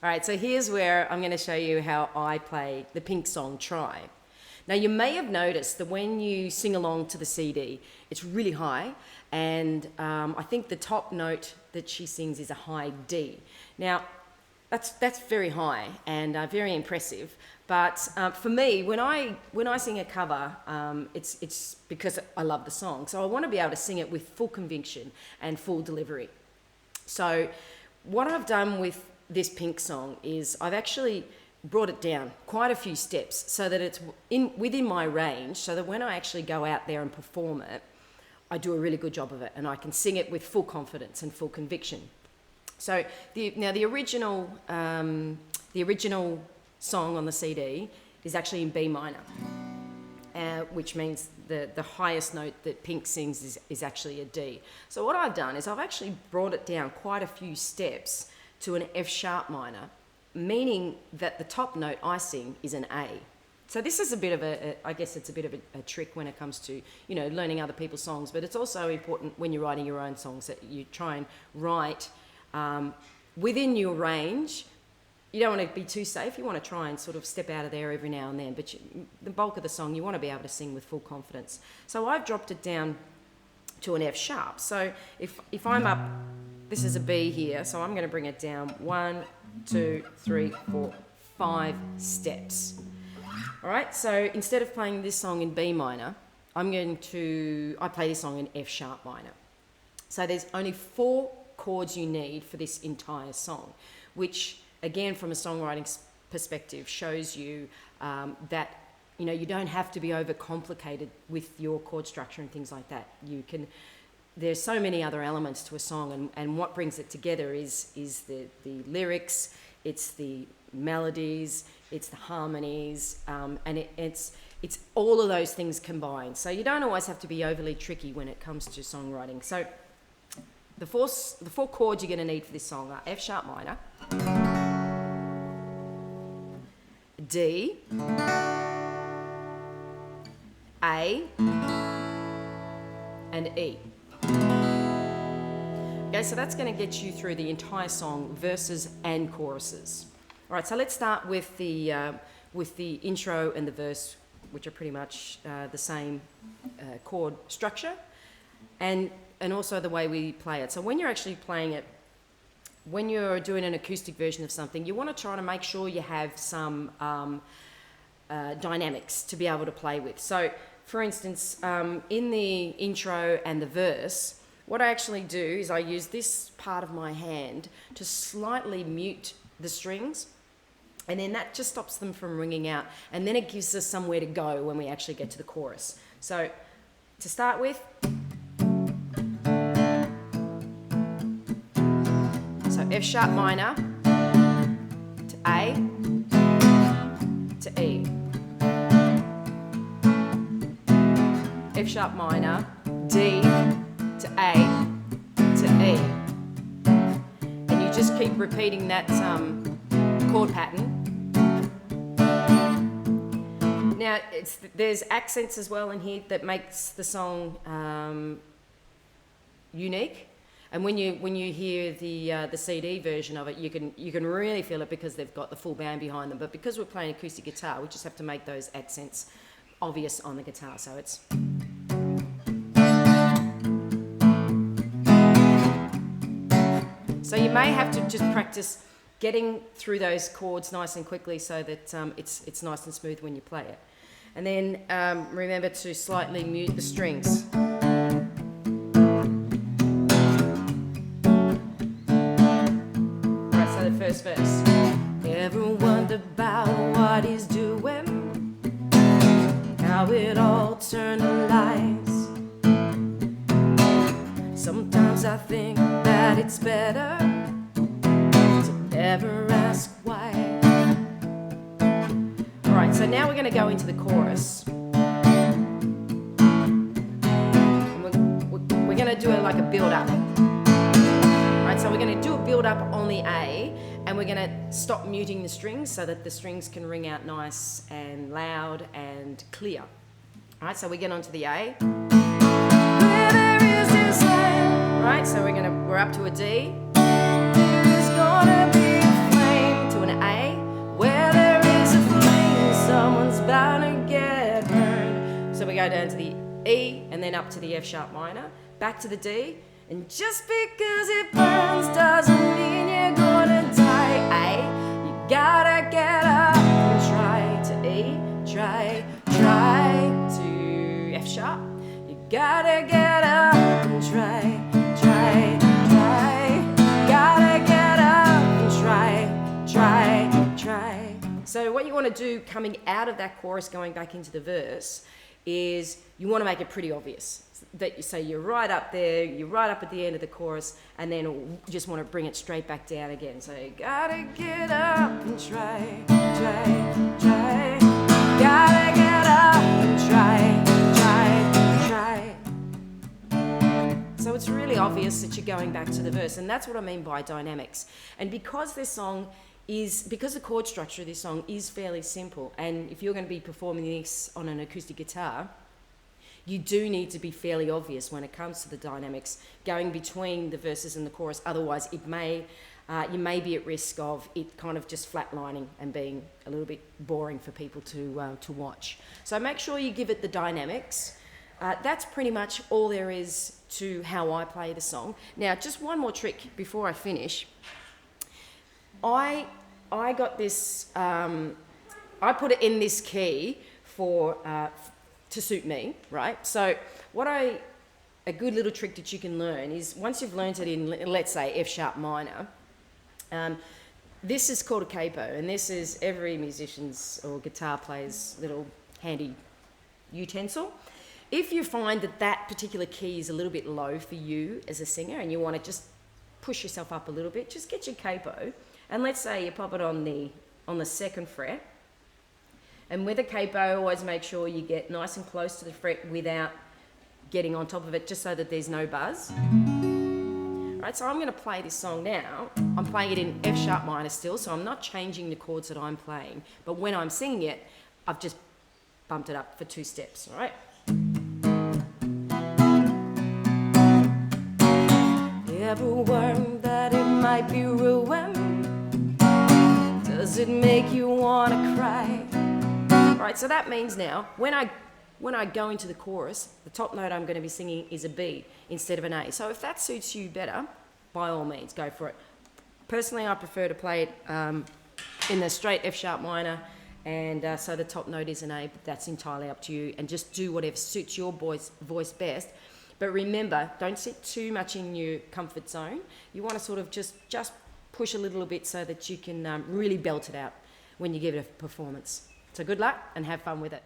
All right, so here's where I'm going to show you how I play the Pink song, Try. Now, you may have noticed that when you sing along to the CD, it's really high, and I think the top note that she sings is a high D. Now, that's very high and very impressive, but for me, when I sing a cover, it's because I love the song, so I want to be able to sing it with full conviction and full delivery. So what I've done with this Pink song is I've actually brought it down quite a few steps so that it's within my range, so that when I actually go out there and perform it, I do a really good job of it and I can sing it with full confidence and full conviction. So the original song on the CD is actually in B minor, which means the highest note that Pink sings is actually a D. So what I've done is I've actually brought it down quite a few steps to an F sharp minor, meaning that the top note I sing is an A. So this is a bit of I guess it's a bit of a trick when it comes to, learning other people's songs, but it's also important when you're writing your own songs that you try and write within your range. You don't want to be too safe. You want to try and sort of step out of there every now and then, but the bulk of the song, you want to be able to sing with full confidence. So I've dropped it down to an F sharp. So if I'm up, this is a B here, so I'm going to bring it down 1, 2, 3, 4, 5 steps. All right, so instead of playing this song in B minor, I play this song in F sharp minor. So there's only 4 chords you need for this entire song, which again, from a songwriting perspective, shows you that you don't have to be overcomplicated with your chord structure and things like that. There's so many other elements to a song, and what brings it together is the lyrics, it's the melodies, it's the harmonies, and it's all of those things combined. So you don't always have to be overly tricky when it comes to songwriting. So the four chords you're going to need for this song are F sharp minor, D, A, and E. Okay, so that's going to get you through the entire song, verses and choruses. All right, so let's start with the intro and the verse, which are pretty much the same chord structure, and also the way we play it. So when you're actually playing it, when you're doing an acoustic version of something, you want to try to make sure you have some dynamics to be able to play with. So, for instance, in the intro and the verse, what I actually do is I use this part of my hand to slightly mute the strings, and then that just stops them from ringing out, and then it gives us somewhere to go when we actually get to the chorus. So, to start with, F sharp minor to A to E, F sharp minor, D to A to E, and you just keep repeating that chord pattern. Now there's accents as well in here that makes the song unique. And when you hear the CD version of it, you can really feel it because they've got the full band behind them. But because we're playing acoustic guitar, we just have to make those accents obvious on the guitar. So it's. So you may have to just practice getting through those chords nice and quickly so that it's nice and smooth when you play it. And then remember to slightly mute the strings. First verse. Ever wonder about what he's doing? How it all turned to lies. Sometimes I think that it's better to never ask why. Alright, so now we're going to go into the chorus. We're going to do it like a build-up. Alright, so we're going to do a build-up on the A, and we're going to stop muting the strings so that the strings can ring out nice and loud and clear. Alright, so we get onto the A. Where there is this land. Alright, so we're up to a D. There's gonna be a flame to Where there is a flame, someone's bound to get burned. So we go down to the E and then up to the F sharp minor, back to the D, and just because it burns doesn't mean you're gonna die. A, you gotta get up and try to E, try to F sharp. You gotta get up and try. Gotta get up and try. So what you want to do coming out of that chorus, going back into the verse, is you want to make it pretty obvious. That you say you're right up there, you're right up at the end of the chorus, and then you just want to bring it straight back down again. So you gotta get up and try. Gotta get up and try. So it's really obvious that you're going back to the verse, and that's what I mean by dynamics. And because the chord structure of this song is fairly simple, and if you're going to be performing this on an acoustic guitar, you do need to be fairly obvious when it comes to the dynamics going between the verses and the chorus. Otherwise, you may be at risk of it kind of just flatlining and being a little bit boring for people to watch. So make sure you give it the dynamics. That's pretty much all there is to how I play the song. Now, just one more trick before I finish. I got this. I put it in this key to suit me, right? So a good little trick that you can learn is once you've learned it in, let's say, F sharp minor. This is called a capo, and this is every musician's or guitar player's little handy utensil. If you find that particular key is a little bit low for you as a singer and you want to just push yourself up a little bit, just get your capo, and let's say you pop it on the 2nd fret. And with a capo, always make sure you get nice and close to the fret without getting on top of it, just so that there's no buzz. All right, so I'm going to play this song now. I'm playing it in F sharp minor still, so I'm not changing the chords that I'm playing. But when I'm singing it, I've just bumped it up for 2 steps, all right? Ever worry that it might be ruined? Does it make you want to cry? Right, so that means now, when I go into the chorus, the top note I'm going to be singing is a B instead of an A. So if that suits you better, by all means, go for it. Personally, I prefer to play it in the straight F sharp minor, and so the top note is an A, but that's entirely up to you, and just do whatever suits your voice best. But remember, don't sit too much in your comfort zone. You want to sort of just push a little bit so that you can really belt it out when you give it a performance. So good luck and have fun with it.